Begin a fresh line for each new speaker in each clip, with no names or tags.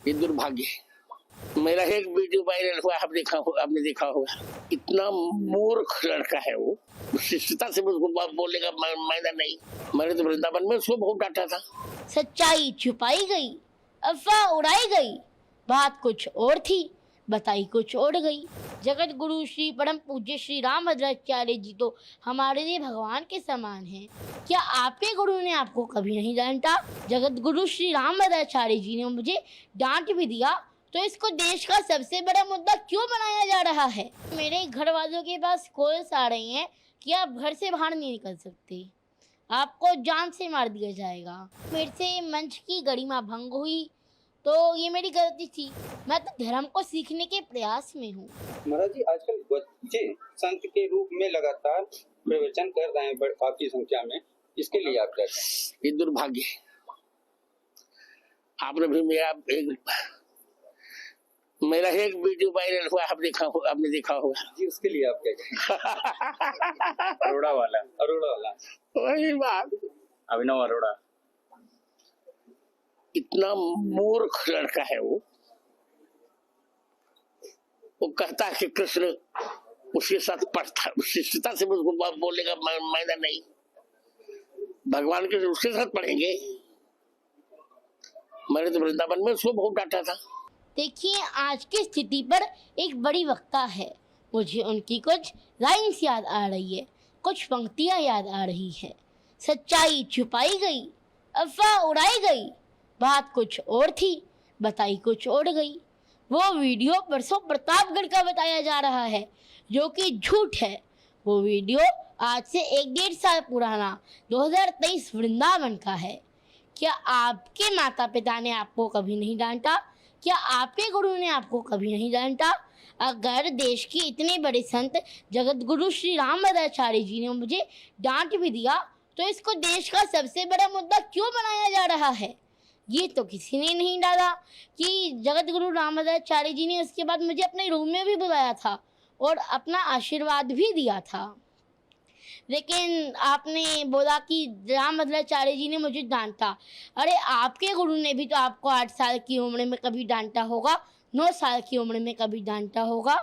ये दुर्भाग्य है। मेरा एक वीडियो वायरल हुआ, आपने देखा होगा। इतना मूर्ख लड़का है वो, शिष्टता से उसको बोलने का मायना नहीं। मैंने तो वृंदावन में उसको बहुत डांटा था।
सच्चाई छुपाई गई, अफवाह उड़ाई गई, बात कुछ और थी, बताई कुछ और गई। जगत गुरु श्री परम पूज्य श्री रामभद्राचार्य जी तो हमारे लिए भगवान के समान हैं। क्या आपके गुरु ने आपको कभी नहीं डांटा? जगत गुरु श्री रामभद्राचार्य जी ने मुझे डांट भी दिया, तो इसको देश का सबसे बड़ा मुद्दा क्यों बनाया जा रहा है? मेरे घर वालों के पास कॉल्स आ रही हैं कि आप घर से बाहर नहीं निकल सकते, आपको जान से मार दिया जाएगा। मेरे से मंच की गरिमा भंग हुई तो ये मेरी गलती थी। मैं तो धर्म को सीखने के प्रयास में हूँ।
महाराज जी, आजकल बच्चे संत के रूप में लगातार प्रवचन कर रहे हैं काफी संख्या में, इसके लिए आप क्या कहें?
ये दुर्भाग्य है। आपने भी मेरा एक वीडियो वायरल हुआ, आपने देखा होगा
जी, उसके लिए आप क्या कहें? अरोड़ा वाला
वही बात।
अभिनव अरोड़ा।
इतना मूर्ख लड़का है वो कहता है कि कृष्ण उसके साथ पढ़ता, शिष्टता से उसको बोलने का मायना नहीं। भगवान के उसके साथ पढ़ेंगे। मैंने तो वृंदावन में उसको बहुत डांटा था।
देखिए, आज की स्थिति पर एक बड़ी वक्ता है। मुझे उनकी कुछ लाइन्स याद आ रही है, कुछ पंक्तियां याद आ रही है। सच्चाई छुपाई गई, अफवाह उड़ाई गई, बात कुछ और थी, बताई कुछ और गई। वो वीडियो परसों प्रतापगढ़ का बताया जा रहा है, जो कि झूठ है। वो वीडियो आज से 1-1.5 साल पुराना 2023 वृंदावन का है। क्या आपके माता पिता ने आपको कभी नहीं डांटा? क्या आपके गुरु ने आपको कभी नहीं डांटा? अगर देश के इतने बड़े संत जगत गुरु श्री रामभद्राचार्य जी ने मुझे डांट भी दिया, तो इसको देश का सबसे बड़ा मुद्दा क्यों बनाया जा रहा है? ये तो किसी ने नहीं डाला कि जगत गुरु रामभद्राचार्य जी ने उसके बाद मुझे अपने रूम में भी बुलाया था और अपना आशीर्वाद भी दिया था। लेकिन आपने बोला कि रामभद्राचार्य जी ने मुझे डांटा। अरे, आपके गुरु ने भी तो आपको 8 साल की उम्र में कभी डांटा होगा, 9 साल की उम्र में कभी डांटा होगा।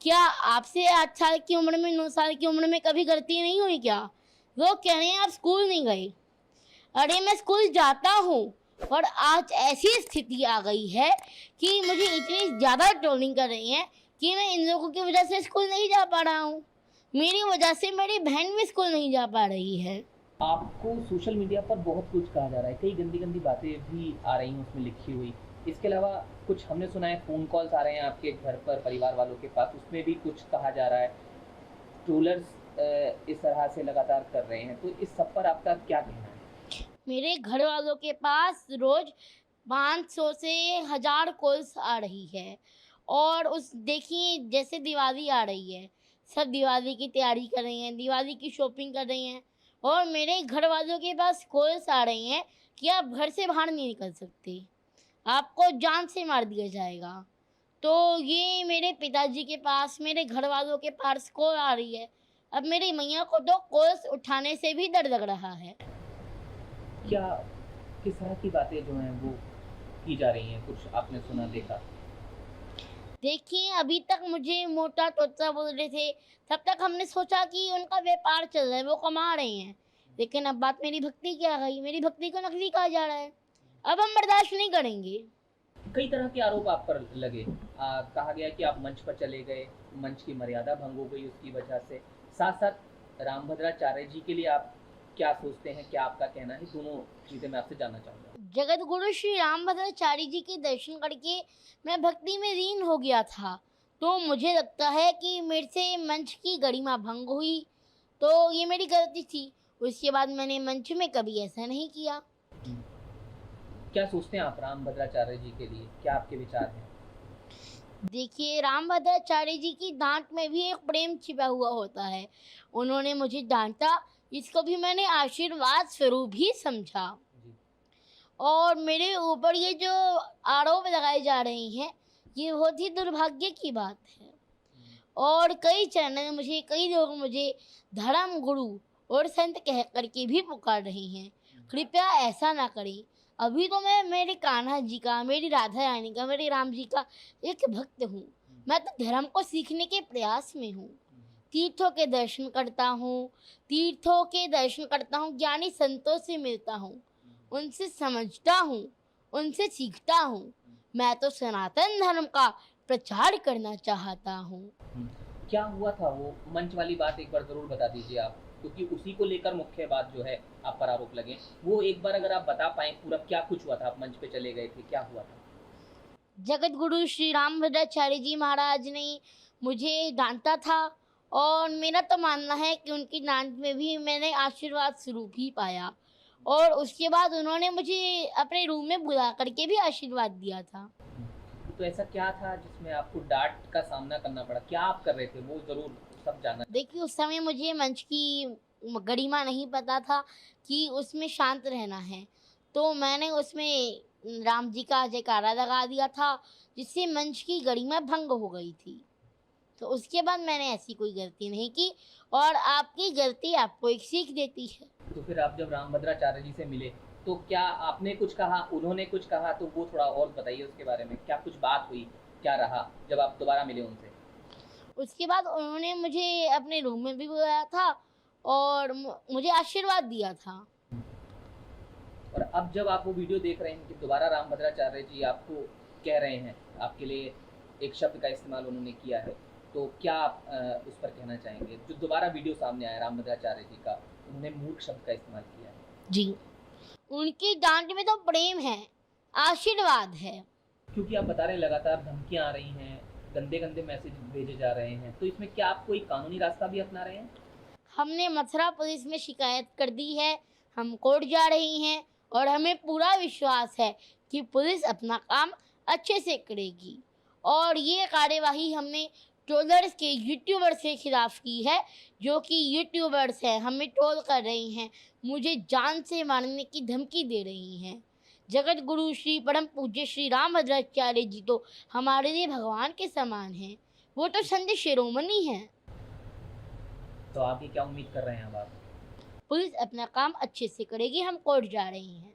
क्या आपसे 8 साल की उम्र में, 9 साल की उम्र में कभी गलती नहीं हुई क्या? वो कह रहे हैं आप स्कूल नहीं गए। अरे, मैं स्कूल जाता हूँ, और आज ऐसी स्थिति आ गई है कि मुझे इतनी ज़्यादा ट्रोलिंग कर रही हैं कि मैं इन लोगों की वजह से स्कूल नहीं जा पा रहा हूँ। मेरी वजह से मेरी बहन भी स्कूल नहीं जा पा रही है।
आपको सोशल मीडिया पर बहुत कुछ कहा जा रहा है, कई गंदी गंदी बातें भी आ रही हैं उसमें लिखी हुई। इसके अलावा कुछ हमने सुना है फ़ोन कॉल्स आ रहे हैं आपके घर पर, परिवार वालों के पास, उसमें भी कुछ कहा जा रहा है। ट्रोलर्स इस तरह से लगातार कर रहे हैं, तो इस सब पर आपका क्या कहना है?
मेरे घर वालों के पास रोज 500 से 1000 कॉल्स आ रही है। और देखिए, जैसे दिवाली आ रही है, सब दिवाली की तैयारी कर रही हैं, दिवाली की शॉपिंग कर रही हैं, और मेरे घर वालों के पास कॉल्स आ रही हैं कि आप घर से बाहर नहीं निकल सकते, आपको जान से मार दिया जाएगा। तो ये मेरे पिताजी के पास, मेरे घर वालों के पास कॉल आ रही है। अब मेरी मैया को तो कॉल्स उठाने से भी डर लग रहा है।
क्या किस तरह की बातें जो हैं वो की जा रही हैं, कुछ आपने सुना, देखा?
देखिए, अभी तक मुझे मोटा तोता बोल रहे थे, तब तक हमने सोचा कि उनका व्यापार चल रहा है, वो कमा रहे हैं। लेकिन अब बात मेरी भक्ति की आ गई, मेरी भक्ति को नकली कहा जा रहा है। अब हम बर्दाश्त नहीं करेंगे।
कई तरह के आरोप आप पर लगे। कहा गया कि आप मंच पर चले गए, मंच की मर्यादा भंग हो गई उसकी वजह से। साथ साथ रामभद्राचार्य जी के लिए आप क्या सोचते हैं, क्या आपका कहना है? दोनों चीज़ें मैं आपसे जानना चाहूँगा।
जगत गुरु श्री रामभद्राचार्य जी के दर्शन करके मैं भक्ति में लीन हो गया था, तो मुझे लगता है कि मेरे से मंच की गरिमा भंग हुई, तो ये मेरी गलती थी। उसके बाद मैंने मंच में कभी ऐसा नहीं किया।
क्या सोचते हैं आप रामभद्राचार्य जी के लिए, क्या आपके विचार हैं?
देखिए, रामभद्राचार्य जी की डांट में भी एक प्रेम छिपा हुआ होता है। उन्होंने मुझे डांटा, इसको भी मैंने आशीर्वाद स्वरूप ही समझा। और मेरे ऊपर ये जो आरोप लगाए जा रहे हैं, ये बहुत ही दुर्भाग्य की बात है। और कई चैनल मुझे, कई लोग मुझे धर्म गुरु और संत कह करके भी पुकार रहे हैं। कृपया ऐसा ना करें। अभी तो मैं मेरे कान्हा जी का, मेरी राधा रानी का, मेरे राम जी का एक भक्त हूँ। मैं तो धर्म को सीखने के प्रयास में हूँ। तीर्थों के दर्शन करता हूँ, ज्ञानी संतों से मिलता हूँ, उनसे समझता हूँ, उनसे सीखता हूँ। मैं तो सनातन धर्म का प्रचार करना चाहता हूँ।
क्या हुआ था वो मंच वाली बात एक बार जरूर बता दीजिए आप, क्योंकि उसी को लेकर मुख्य बात जो है आप पर आरोप लगे, वो एक बार अगर आप बता पाएं पूरा क्या कुछ हुआ था। आप मंच पे चले गए थे, क्या हुआ था?
जगत गुरु श्री रामभद्राचार्य जी महाराज ने मुझे डांटा था और मेरा तो मानना है कि उनकी डांट में भी मैंने आशीर्वाद स्वरूप ही पाया। और उसके बाद उन्होंने मुझे अपने रूम में बुला करके भी आशीर्वाद दिया था।
तो ऐसा क्या था जिसमें आपको डांट का सामना करना पड़ा? क्या आप कर रहे थे वो जरूर सब जानना।
देखिए, उस समय मुझे मंच की गरिमा नहीं पता था कि उसमें शांत रहना है, तो मैंने उसमें राम जी का जयकारा लगा दिया था, जिससे मंच की गरिमा भंग हो गई थी। तो उसके बाद मैंने ऐसी कोई गलती नहीं की, और आपकी गलती आपको एक सीख देती है।
तो फिर आप जब रामभद्राचार्य जी से मिले तो क्या आपने कुछ कहा, उन्होंने कुछ कहा? तो वो थोड़ा और बताइए उसके बारे में, क्या कुछ बात हुई, क्या रहा जब आप दोबारा मिले उनसे?
उसके बाद उन्होंने मुझे अपने रूम में भी बुलाया था और मुझे आशीर्वाद दिया था।
और अब जब आप वो वीडियो देख रहे हैं कि दोबारा रामभद्राचार्य जी आपको कह रहे हैं, आपके लिए एक शब्द का इस्तेमाल उन्होंने किया है, तो क्या आप उस पर कहना चाहेंगे? जो दोबारा वीडियो सामने आया रामभद्राचार्य जी का, उन्होंने मूर्ख शब्द का इस्तेमाल किया है।
जी, उनकी डांट में तो प्रेम है, आशीर्वाद है।
क्योंकि आप बता रहे हैं लगातार धमकियां आ रही हैं, गंदे गंदे मैसेज भेजे जा रहे हैं, तो इसमें क्या आप कोई कानूनी रास्ता भी अपना रहे हैं?
हमने मथुरा पुलिस में शिकायत कर दी है, हम कोर्ट जा रही हैं और हमें पूरा विश्वास है कि पुलिस अपना काम अच्छे से करेगी। और ये कार्यवाही हमने ट्रोलर्स के यूट्यूबर्स के खिलाफ की है, जो कि यूट्यूबर्स हैं, हमें ट्रोल कर रही हैं, मुझे जान से मारने की धमकी दे रही हैं। जगत गुरु श्री परम पूज्य श्री रामभद्राचार्य जी तो हमारे लिए भगवान के समान हैं, वो तो संत शिरोमणि हैं।
तो आगे क्या उम्मीद कर रहे हैं अब आप?
पुलिस अपना काम अच्छे से करेगी, हम कोर्ट जा रही हैं।